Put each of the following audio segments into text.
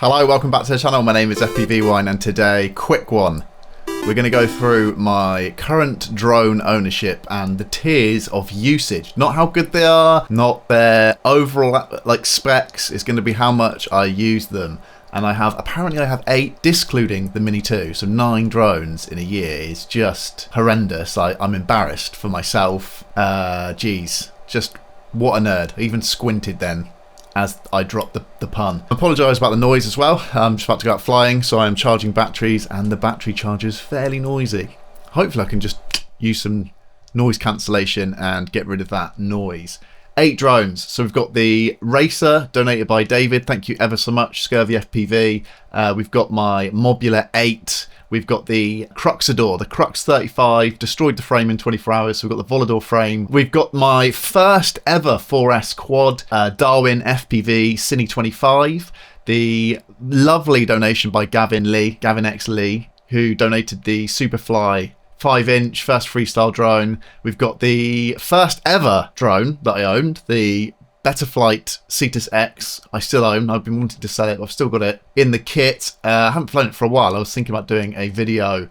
Hello, welcome back to the channel. My name is FPV Wine, and today, quick one. We're going to go through my current drone ownership and the tiers of usage. Not how good they are, not their overall specs. It's going to be how much I use them. And apparently I have 8, discluding the Mini 2, so 9 drones in a year is just horrendous. I'm embarrassed for myself. Geez, just what a nerd. I even squinted then as I dropped the pun. I apologise about the noise as well. I'm just about to go out flying, so I'm charging batteries, and the battery charger's fairly noisy. Hopefully I can just use some noise cancellation and get rid of that noise. 8 drones. So we've got the Racer, donated by David. Thank you ever so much, Scurvy FPV. We've got my Mobula 8. We've got the Cruxador, the Crux 35, destroyed the frame in 24 hours. So we've got the Volador frame. We've got my first ever 4S quad, Darwin FPV Cine 25. The lovely donation by Gavin X Lee, who donated the Superfly 5-inch first freestyle drone. We've got the first ever drone that I owned, the Betaflight Cetus X. I still own. I've been wanting to sell it. I've still got it in the kit. I haven't flown it for a while. I was thinking about doing a video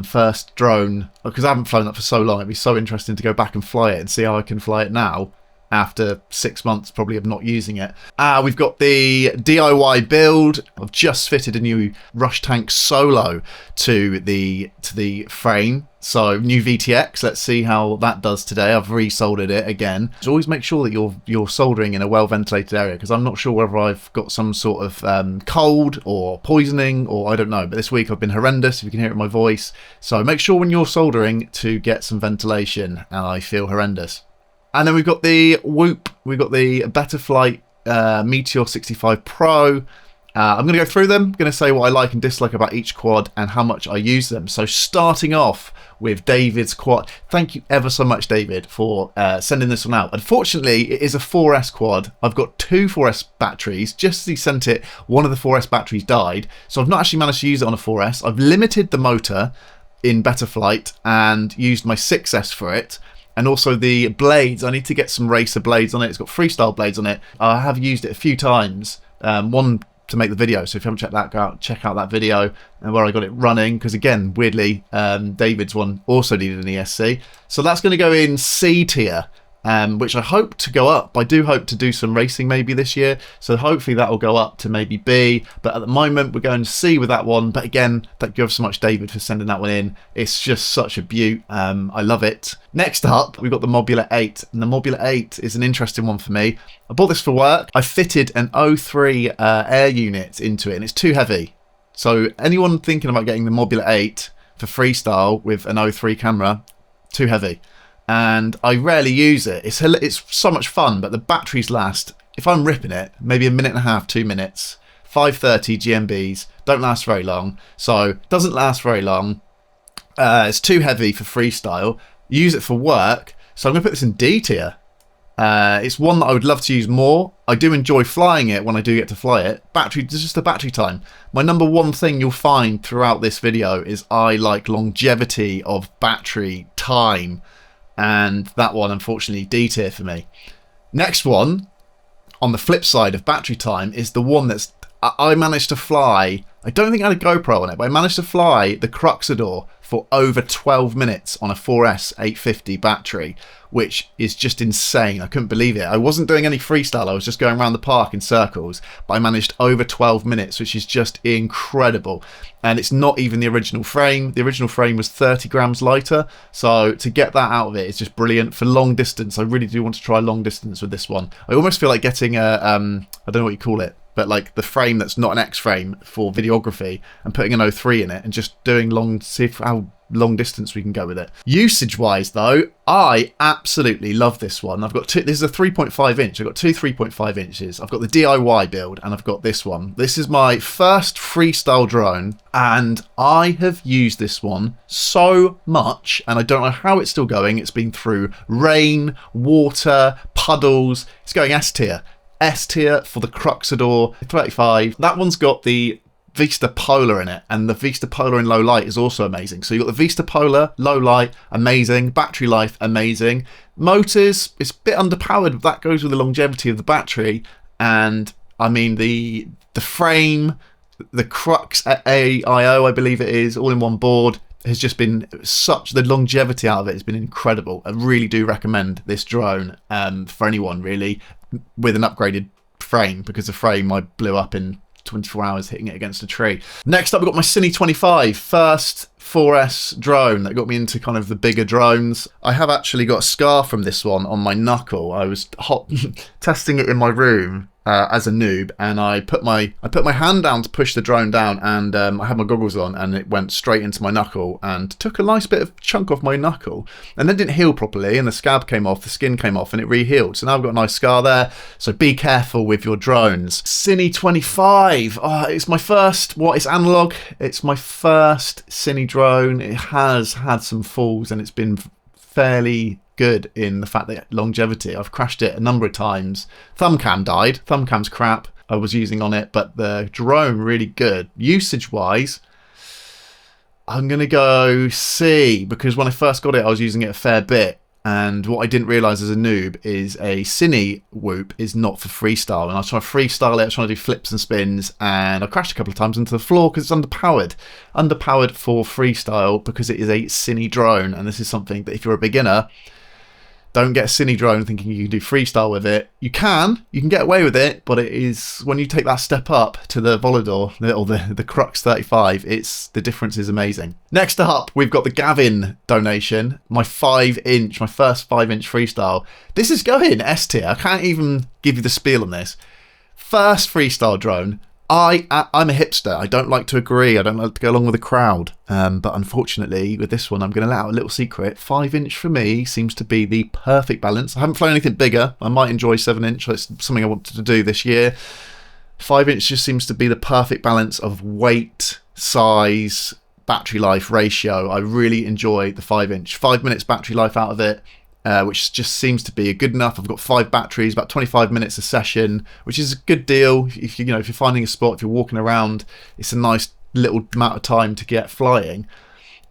first drone, because I haven't flown that for so long. It'd be so interesting to go back and fly it and see how I can fly it now after 6 months probably of not using it. We've got the DIY build. I've just fitted a new Rush Tank Solo to the frame. So new VTX, let's see how that does today. I've resoldered it again. So always make sure that you're soldering in a well ventilated area, because I'm not sure whether I've got some sort of cold or poisoning, or I don't know. But this week I've been horrendous, if you can hear it in my voice. So make sure when you're soldering to get some ventilation, and I feel horrendous. And then we've got the Whoop. We've got the Betaflight Meteor 65 Pro. I'm going to go through them. I'm going to say what I like and dislike about each quad and how much I use them. So starting off with David's quad. Thank you ever so much, David, for sending this one out. Unfortunately, it is a 4S quad. I've got 2 4S batteries. Just as he sent it, one of the 4S batteries died. So I've not actually managed to use it on a 4S. I've limited the motor in Betaflight and used my 6S for it. And also the blades, I need to get some racer blades on it. It's got freestyle blades on it. I have used it a few times. One to make the video, so if you haven't checked that out, check out that video and where I got it running, because again, weirdly, David's one also needed an ESC. So that's going to go in C tier, which I hope to go up. I do hope to do some racing maybe this year, so hopefully that will go up to maybe B, but at the moment we're going to C with that one. But again, thank you so much, David, for sending that one in. It's just such a beaut. I love it. Next up, we've got the Mobula 8, and the Mobula 8 is an interesting one for me. I bought this for work. I fitted an 03 air unit into it, and it's too heavy. So anyone thinking about getting the Mobula 8 for freestyle with an 03 camera, too heavy. And I rarely use it. It's so much fun, but the batteries last, if I'm ripping it, maybe a minute and a half, 2 minutes. 530 GMBs, don't last very long. So doesn't last very long. It's too heavy for freestyle. Use it for work, so I'm going to put this in D tier. It's one that I would love to use more. I do enjoy flying it when I do get to fly it. Just the battery time. My number one thing you'll find throughout this video is I like longevity of battery time. And that one, unfortunately, D tier for me. Next one, on the flip side of battery time, is the one that's I managed to fly. I don't think I had a GoPro on it, but I managed to fly the Cruxador for over 12 minutes on a 4S 850 battery, which is just insane. I couldn't believe it. I wasn't doing any freestyle. I was just going around the park in circles, but I managed over 12 minutes, which is just incredible. And it's not even the original frame. The original frame was 30 grams lighter. So to get that out of it is just brilliant. For long distance, I really do want to try long distance with this one. I almost feel like getting a, I don't know what you call it, but like the frame that's not an X frame for videography, and putting an 03 in it and just doing see how long distance we can go with it. Usage wise though, I absolutely love this one. I've got two. This is a 3.5 inch. I've got 2 3.5 inches. I've got the DIY build, and I've got this one. This is my first freestyle drone, and I have used this one so much, and I don't know how it's still going. It's been through rain, water, puddles. It's going S tier. S tier for the Cruxador 35. That one's got the Vista Polar in it, and the Vista Polar in low light is also amazing. So you've got the Vista Polar, low light, amazing. Battery life, amazing. Motors, it's a bit underpowered, but that goes with the longevity of the battery, and I mean, the frame, the Crux AIO, I believe it is, all in one board, has just been the longevity out of it has been incredible. I really do recommend this drone for anyone really with an upgraded frame, because the frame I blew up in 24 hours hitting it against a tree. Next up, we've got my Cine 25, first 4S drone that got me into kind of the bigger drones. I have actually got a scar from this one on my knuckle. I was testing it in my room as a noob, and I put my hand down to push the drone down, and I had my goggles on, and it went straight into my knuckle and took a nice bit of chunk off my knuckle, and then didn't heal properly, and the scab came off, the skin came off, and it re-healed. So now I've got a nice scar there. So be careful with your drones. Cine 25. Oh, it's my first. It's analog. It's my first Cine drone. It has had some falls, and it's been fairly good in the fact that longevity. I've crashed it a number of times. Thumbcam died. Thumbcam's crap I was using on it, but the drone really good. Usage wise, I'm gonna go C, because when I first got it I was using it a fair bit, and what I didn't realise as a noob is a Cine whoop is not for freestyle, and I was trying to freestyle it, I was trying to do flips and spins, and I crashed a couple of times into the floor because it's underpowered for freestyle, because it is a Cine drone. And this is something that if you're a beginner, don't get a Cine drone thinking you can do freestyle with it. You can get away with it, but it is when you take that step up to the Volador or the Crux 35, the difference is amazing. Next up, we've got the Gavin donation, my first 5-inch freestyle. This is going S tier. I can't even give you the spiel on this. First freestyle drone. I'm a hipster. I don't like to agree. I don't like to go along with the crowd. But unfortunately, with this one, I'm going to let out a little secret. 5-inch for me seems to be the perfect balance. I haven't flown anything bigger. I might enjoy 7-inch. It's something I wanted to do this year. 5-inch just seems to be the perfect balance of weight, size, battery life ratio. I really enjoy the 5-inch. 5 minutes battery life out of it. Which just seems to be good enough. I've got 5 batteries, about 25 minutes a session, which is a good deal. If you're finding a spot, if you're walking around, it's a nice little amount of time to get flying.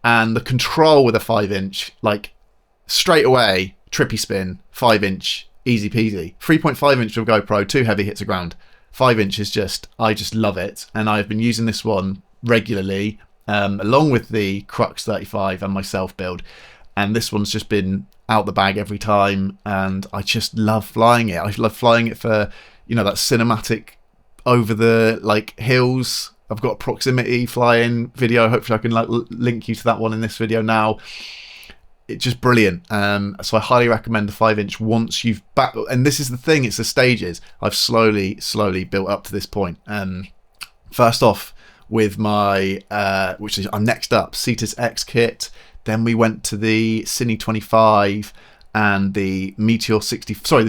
And the control with a 5-inch, like straight away, trippy spin, 5-inch, easy peasy. 3.5-inch with GoPro, too heavy, hits the ground. 5-inch is I just love it, and I've been using this one regularly, along with the Crux 35 and my self build. And this one's just been out the bag every time, and I just love flying it. I love flying it for, that cinematic over the hills. I've got a proximity flying video. Hopefully I can link you to that one in this video now. It's just brilliant. So I highly recommend the 5-inch once you've and this is the thing, it's the stages. I've slowly built up to this point. First off with my, I'm next up, Cetus X kit. Then we went to the Cine 25 and the Meteor 65,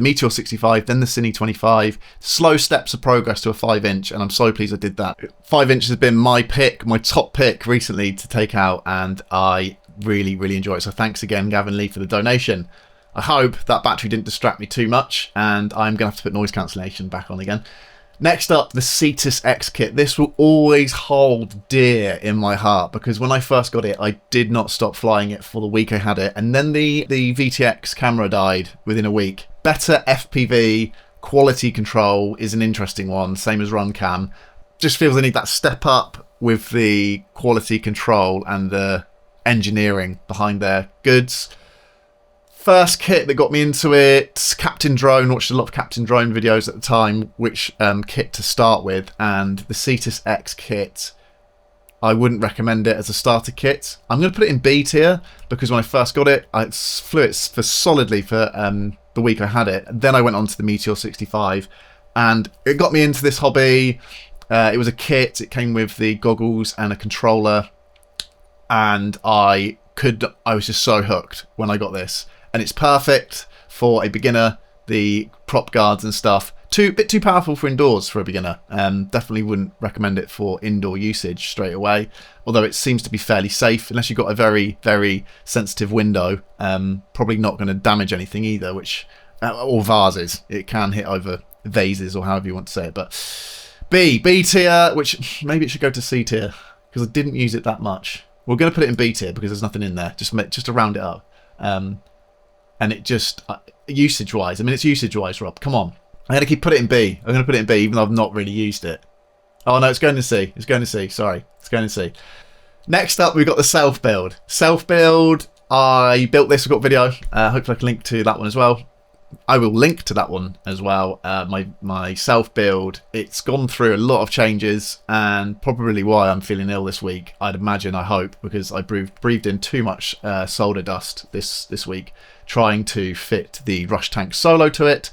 then the Cine 25. Slow steps of progress to a 5-inch, and I'm so pleased I did that. 5-inch has been my top pick recently to take out, and I really enjoy it. So thanks again, Gavin Lee, for the donation. I hope that battery didn't distract me too much, and I'm going to have to put noise cancellation back on again. Next up, the Cetus X kit. This will always hold dear in my heart, because when I first got it, I did not stop flying it for the week I had it. And then the VTX camera died within a week. Better FPV, quality control is an interesting one, same as RunCam. Just feels I need that step up with the quality control and the engineering behind their goods. First kit that got me into it, Captain Drone. Watched a lot of Captain Drone videos at the time, which kit to start with, and the Cetus X kit, I wouldn't recommend it as a starter kit. I'm going to put it in B tier, because when I first got it, I flew it for solidly for the week I had it. Then I went on to the Meteor 65, and it got me into this hobby. It was a kit. It came with the goggles and a controller, and I was just so hooked when I got this. And it's perfect for a beginner. The prop guards and stuff, bit too powerful for indoors for a beginner. Definitely wouldn't recommend it for indoor usage straight away. Although it seems to be fairly safe, unless you've got a very sensitive window. Probably not going to damage anything either, or vases. It can hit over vases, or however you want to say it. But B tier, which maybe it should go to C tier, because I didn't use it that much. We're going to put it in B tier because there's nothing in there, just to round it up. And it just, usage-wise, it's usage-wise, Rob, come on. I'm going to keep put it in B. I'm going to put it in B, even though I've not really used it. Oh, no, it's going to C. It's going to C. Sorry. It's going to C. Next up, we've got the self-build. Self-build, I built this. I've got a video. Hopefully I can link to that one as well. I will link to that one as well. My self-build, it's gone through a lot of changes, and probably why I'm feeling ill this week, I'd imagine, I hope, because I breathed in too much solder dust this week, trying to fit the Rush Tank Solo to it.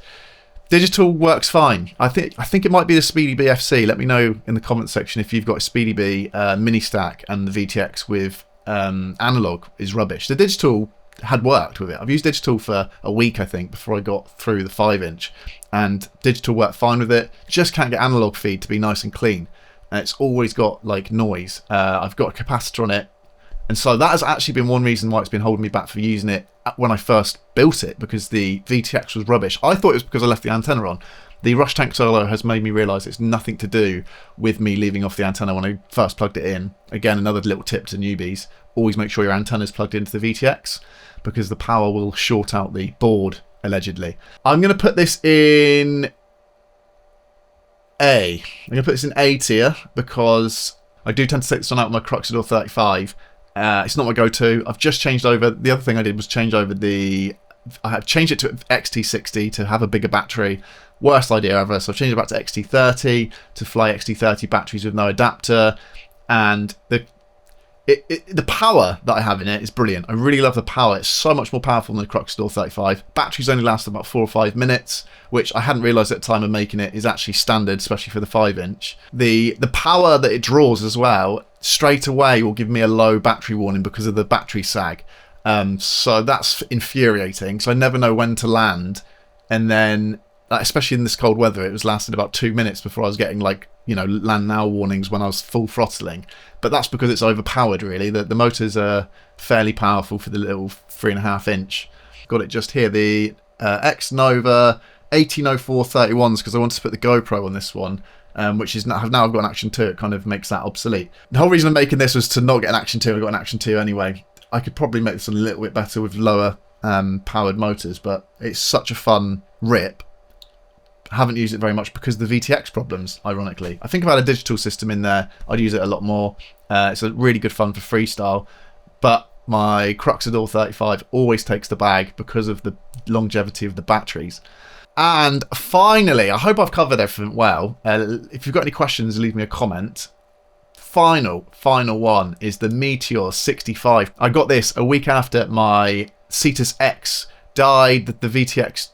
Digital works fine. I think it might be the Speedy BFC. Let me know in the comment section if you've got a Speedy B mini stack and the VTX with analog is rubbish. The digital had worked with it. I've used digital for a week, I think, before I got through the 5-inch, and digital worked fine with it. Just can't get analog feed to be nice and clean, and it's always got like noise. I've got a capacitor on it, and so that has actually been one reason why it's been holding me back for using it when I first built it, because the VTX was rubbish. I thought it was because I left the antenna on. The Rush Tank Solo has made me realise it's nothing to do with me leaving off the antenna when I first plugged it in. Again, another little tip to newbies: always make sure your antenna is plugged into the VTX, because the power will short out the board, allegedly. I'm going to put this in A. I'm going to put this in A tier, because I do tend to take this one out with my Cruxador 35. It's not my go-to. I've just changed over. The other thing I did was change over I have changed it to XT60 to have a bigger battery. Worst idea ever. So I've changed it back to XT30 to fly XT30 batteries with no adapter. And the power that I have in it is brilliant. I really love the power. It's so much more powerful than the Cruxador 35. Batteries only last about 4 or 5 minutes, which I hadn't realised at the time of making it is actually standard, especially for the 5-inch. The power that it draws as well, straight away will give me a low battery warning because of the battery sag. So that's infuriating. So I never know when to land. And then, especially in this cold weather, it was lasted about 2 minutes before I was getting like, land now warnings when I was full throttling. But that's because it's overpowered, really. The motors are fairly powerful for the little 3.5-inch. Got it just here, the X-Nova 180431s, because I wanted to put the GoPro on this one, which is now I've got an Action 2. It kind of makes that obsolete. The whole reason I'm making this was to not get an Action 2. I got an Action 2 anyway. I could probably make this a little bit better with lower powered motors, but it's such a fun rip. Haven't used it very much because of the VTX problems, ironically. I think if I had a digital system in there, I'd use it a lot more. It's a really good fun for freestyle, but my Cruxador 35 always takes the bag because of the longevity of the batteries. And finally, I hope I've covered everything well. If you've got any questions, leave me a comment. Final one is the Meteor 65. I got this a week after my Cetus X died. The VTX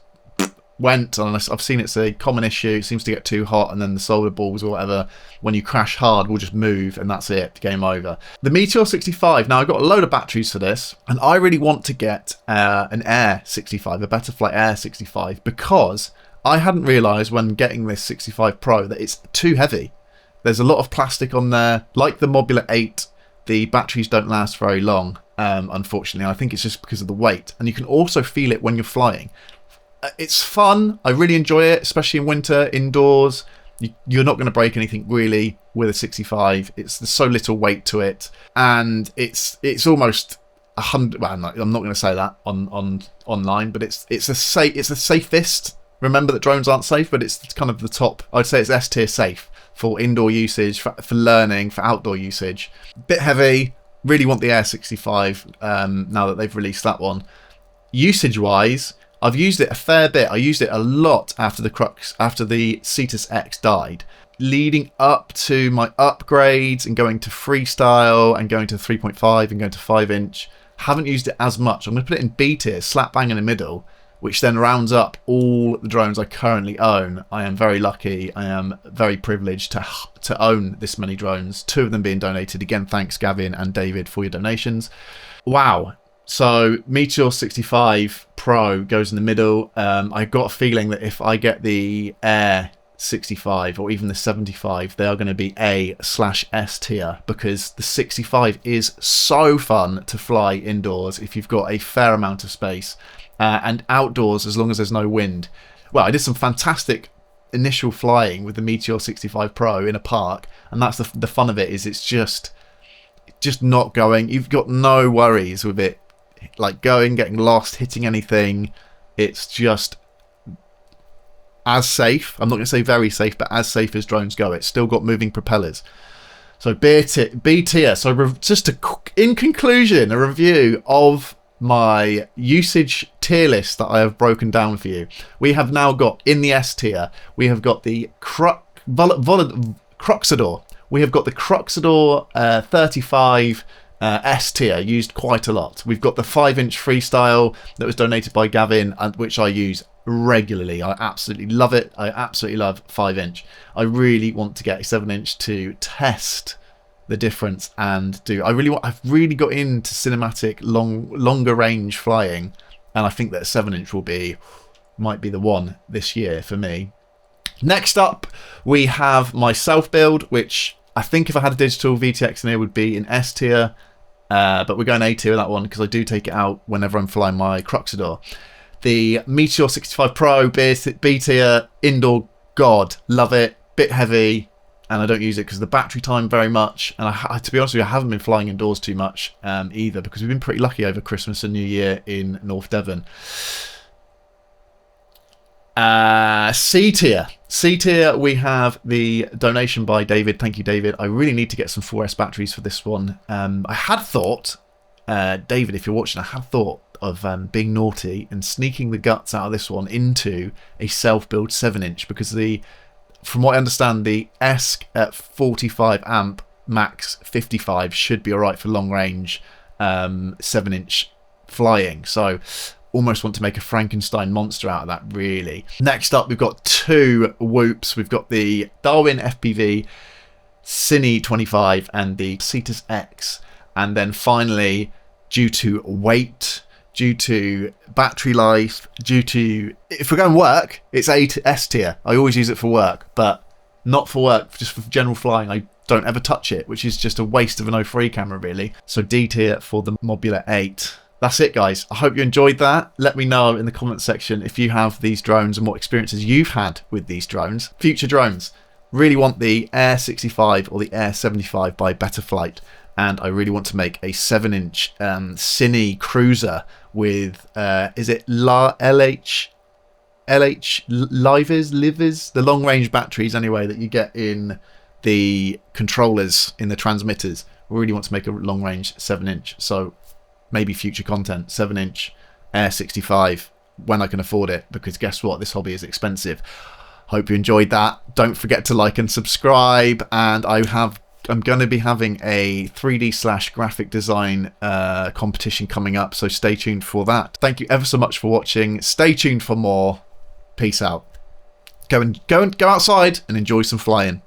went, and I've seen it's a common issue. It seems to get too hot, and then the solder balls or whatever, when you crash hard, will just move, and that's it. Game over. The Meteor 65. Now, I've got a load of batteries for this, and I really want to get an Air 65, a Betaflight Air 65, because I hadn't realised when getting this 65 Pro that it's too heavy. There's a lot of plastic on there. Like the Mobula 8, the batteries don't last very long, unfortunately. I think it's just because of the weight, and you can also feel it when you're flying. It's fun. I really enjoy it, especially in winter, indoors. You're not going to break anything really with a 65. There's so little weight to it, and it's almost 100. Well, I'm not going to say that online, but it's the safest. Remember that drones aren't safe, but it's kind of the top. I'd say it's S tier safe for indoor usage, for learning, for outdoor usage. Bit heavy. Really want the Air 65 now that they've released that one. Usage-wise, I've used it a fair bit. I used it a lot after the Cetus X died. Leading up to my upgrades and going to freestyle and going to 3.5 and going to 5-inch, haven't used it as much. I'm going to put it in B tier, slap bang in the middle, which then rounds up all the drones I currently own. I am very lucky. I am very privileged to own this many drones, 2 of them being donated. Again, thanks Gavin and David for your donations. Wow. So Meteor 65 Pro goes in the middle. I got a feeling that if I get the Air 65 or even the 75, they are going to be A/S tier, because the 65 is so fun to fly indoors if you've got a fair amount of space, and outdoors as long as there's no wind. Well, I did some fantastic initial flying with the Meteor 65 Pro in a park, and that's the fun of it. Is it's just not going. You've got no worries with it, like going, getting lost, hitting anything. It's just as safe. I'm not going to say very safe, but as safe as drones go. It's still got moving propellers. So B tier. So just in conclusion, a review of my usage tier list that I have broken down for you. We have now got, in the S tier, we have got the Croxador. We have got the Croxador 35 S tier, used quite a lot. We've got the 5-inch freestyle that was donated by Gavin, and which I use regularly. I absolutely love it. I absolutely love 5-inch. I really want to get a 7-inch to test the difference and do. I've really got into cinematic longer range flying, and I think that a 7-inch might be the one this year for me. Next up, we have my self build, which I think if I had a digital VTX in here would be in S tier, but we're going A tier with that one because I do take it out whenever I'm flying my Croxador. The Meteor 65 Pro B tier indoor god, love it, bit heavy, and I don't use it because of the battery time very much. And to be honest with you, I haven't been flying indoors too much either, because we've been pretty lucky over Christmas and New Year in North Devon. C tier, we have the donation by David. Thank you, David. I really need to get some 4S batteries for this one. I had thought, David, if you're watching, I had thought of being naughty and sneaking the guts out of this one into a self-build 7-inch, because from what I understand, the ESC at 45 amp max 55 should be alright for long range 7-inch flying. So almost want to make a Frankenstein monster out of that, really. Next up, we've got two whoops. We've got the Darwin FPV Cine 25 and the Cetus X. And then finally, due to weight, due to battery life, due to, if we're going work, it's A to S tier. I always use it for work, but not for work, just for general flying. I don't ever touch it, which is just a waste of an O3 camera, really. So D tier for the Mobula 8. That's it, guys. I hope you enjoyed that. Let me know in the comment section if you have these drones and what experiences you've had with these drones. Future drones. Really want the Air 65 or the Air 75 by Better Flight. And I really want to make a 7-inch Cine cruiser with, is it LH Livers? The long-range batteries, anyway, that you get in the controllers, in the transmitters. We really want to make a long-range 7-inch. So maybe future content, 7-inch Air 65 when I can afford it, because guess what? This hobby is expensive. Hope you enjoyed that. Don't forget to like and subscribe. And I'm going to be having a 3D/graphic design competition coming up, so stay tuned for that. Thank you ever so much for watching. Stay tuned for more. Peace out. Go outside and enjoy some flying.